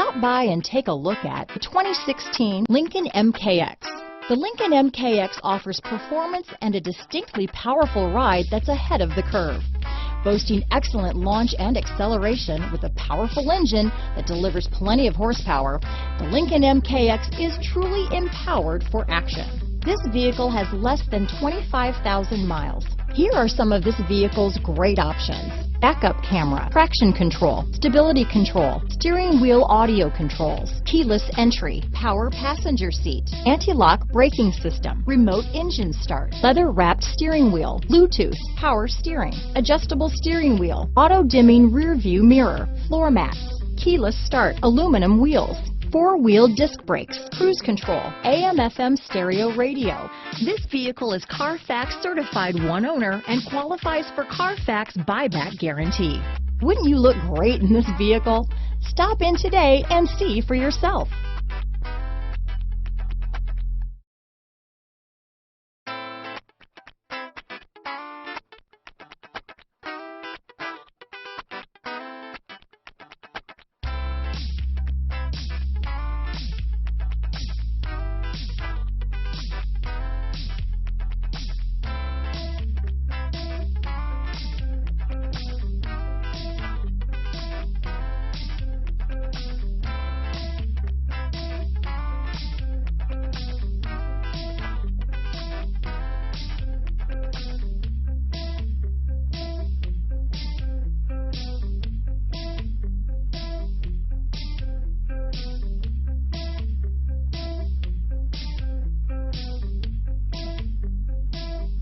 Stop by and take a look at the 2016 Lincoln MKX. The Lincoln MKX offers performance and a distinctly powerful ride that's ahead of the curve. Boasting excellent launch and acceleration with a powerful engine that delivers plenty of horsepower, the Lincoln MKX is truly empowered for action. This vehicle has less than 25,000 miles. Here are some of this vehicle's great options: backup camera, traction control, stability control, steering wheel audio controls, keyless entry, power passenger seat, anti-lock braking system, remote engine start, leather-wrapped steering wheel, Bluetooth, power steering, adjustable steering wheel, auto-dimming rear view mirror, floor mats, keyless start, aluminum wheels, four-wheel disc brakes, cruise control, AM/FM stereo radio. This vehicle is Carfax certified one owner and qualifies for Carfax buyback guarantee. Wouldn't you look great in this vehicle? Stop in today and see for yourself.